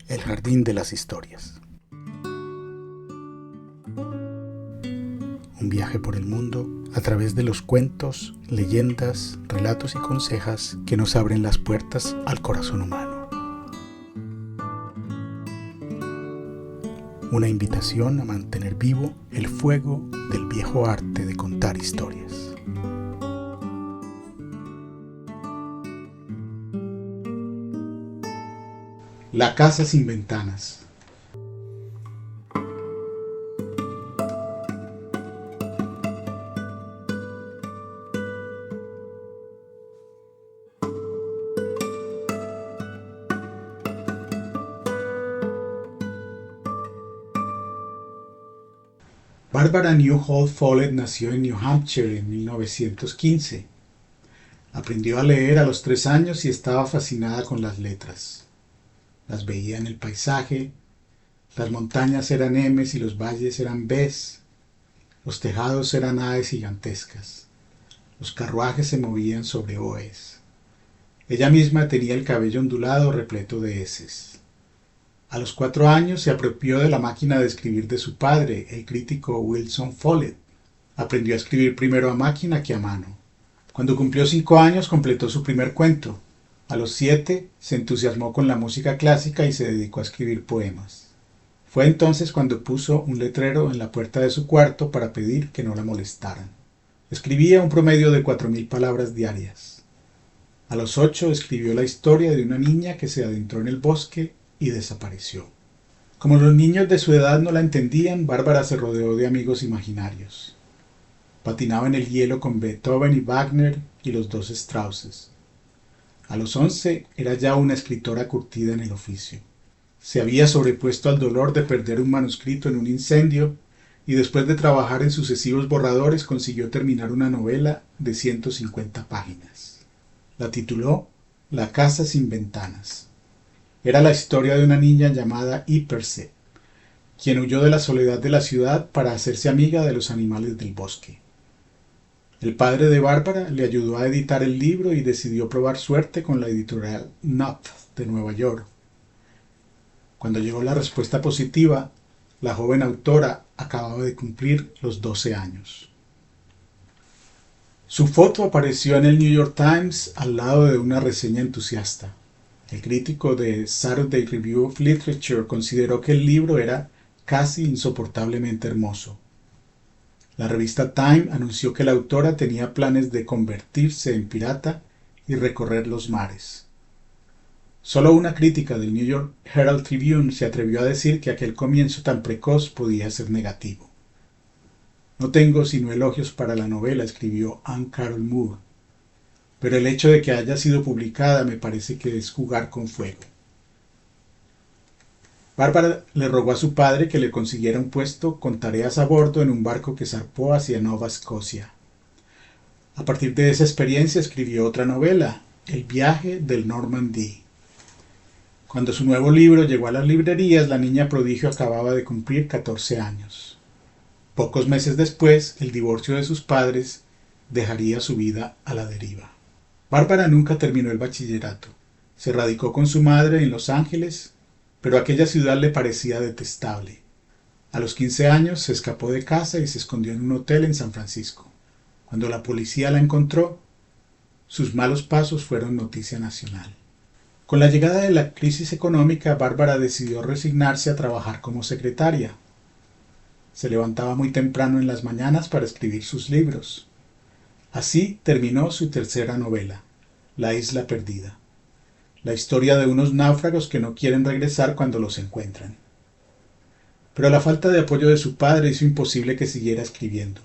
El jardín de las historias. Un viaje por el mundo a través de los cuentos, leyendas, relatos y consejas que nos abren las puertas al corazón humano. Una invitación a mantener vivo el fuego del viejo arte de contar historias. La casa sin ventanas. Barbara Newhall Follett nació en New Hampshire en 1915. Aprendió a leer a los 3 años y estaba fascinada con las letras. Las veía en el paisaje, las montañas eran M's y los valles eran B's, los tejados eran A's gigantescas, los carruajes se movían sobre O's. Ella misma tenía el cabello ondulado repleto de S's. A los 4 años se apropió de la máquina de escribir de su padre, el crítico Wilson Follett. Aprendió a escribir primero a máquina que a mano. Cuando cumplió 5 años completó su primer cuento. A los 7 se entusiasmó con la música clásica y se dedicó a escribir poemas. Fue entonces cuando puso un letrero en la puerta de su cuarto para pedir que no la molestaran. Escribía un promedio de 4.000 palabras diarias. A los 8 escribió la historia de una niña que se adentró en el bosque y desapareció. Como los niños de su edad no la entendían, Bárbara se rodeó de amigos imaginarios. Patinaba en el hielo con Beethoven y Wagner y los 2 Strausses. A los 11 era ya una escritora curtida en el oficio. Se había sobrepuesto al dolor de perder un manuscrito en un incendio y después de trabajar en sucesivos borradores consiguió terminar una novela de 150 páginas. La tituló La casa sin ventanas. Era la historia de una niña llamada Ypirse, quien huyó de la soledad de la ciudad para hacerse amiga de los animales del bosque. El padre de Bárbara le ayudó a editar el libro y decidió probar suerte con la editorial Knopf de Nueva York. Cuando llegó la respuesta positiva, la joven autora acababa de cumplir los 12 años. Su foto apareció en el New York Times al lado de una reseña entusiasta. El crítico de Saturday Review of Literature consideró que el libro era casi insoportablemente hermoso. La revista Time anunció que la autora tenía planes de convertirse en pirata y recorrer los mares. Solo una crítica del New York Herald Tribune se atrevió a decir que aquel comienzo tan precoz podía ser negativo. No tengo sino elogios para la novela, escribió Anne Carroll Moore, pero el hecho de que haya sido publicada me parece que es jugar con fuego. Bárbara le rogó a su padre que le consiguiera un puesto con tareas a bordo en un barco que zarpó hacia Nueva Escocia. A partir de esa experiencia escribió otra novela, El viaje del Normandie. Cuando su nuevo libro llegó a las librerías, la niña prodigio acababa de cumplir 14 años. Pocos meses después, el divorcio de sus padres dejaría su vida a la deriva. Bárbara nunca terminó el bachillerato. Se radicó con su madre en Los Ángeles, pero aquella ciudad le parecía detestable. A los 15 años se escapó de casa y se escondió en un hotel en San Francisco. Cuando la policía la encontró, sus malos pasos fueron noticia nacional. Con la llegada de la crisis económica, Bárbara decidió resignarse a trabajar como secretaria. Se levantaba muy temprano en las mañanas para escribir sus libros. Así terminó su tercera novela, La isla perdida. La historia de unos náufragos que no quieren regresar cuando los encuentran. Pero la falta de apoyo de su padre hizo imposible que siguiera escribiendo.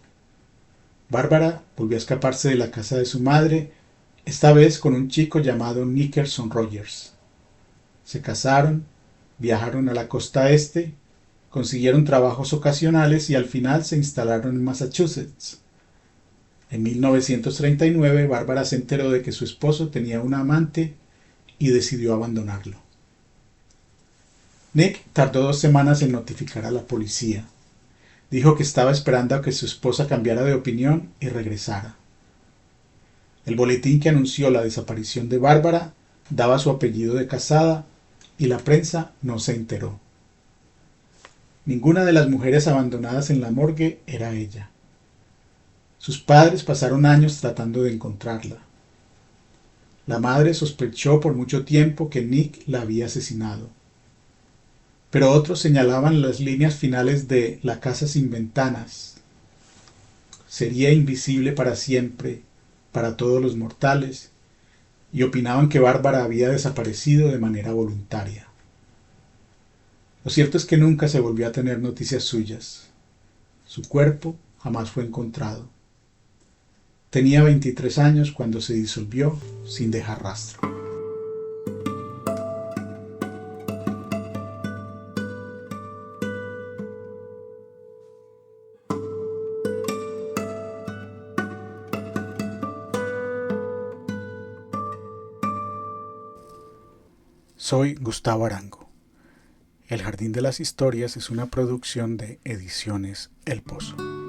Bárbara volvió a escaparse de la casa de su madre, esta vez con un chico llamado Nickerson Rogers. Se casaron, viajaron a la costa este, consiguieron trabajos ocasionales y al final se instalaron en Massachusetts. En 1939, Bárbara se enteró de que su esposo tenía una amante y decidió abandonarlo. Nick tardó 2 semanas en notificar a la policía. Dijo que estaba esperando a que su esposa cambiara de opinión y regresara. El boletín que anunció la desaparición de Bárbara daba su apellido de casada y la prensa no se enteró. Ninguna de las mujeres abandonadas en la morgue era ella. Sus padres pasaron años tratando de encontrarla. La madre sospechó por mucho tiempo que Nick la había asesinado, pero otros señalaban las líneas finales de La casa sin ventanas. Sería invisible para siempre, para todos los mortales, y opinaban que Bárbara había desaparecido de manera voluntaria. Lo cierto es que nunca se volvió a tener noticias suyas. Su cuerpo jamás fue encontrado. Tenía 23 años cuando se disolvió sin dejar rastro. Soy Gustavo Arango. El Jardín de las Historias es una producción de Ediciones El Pozo.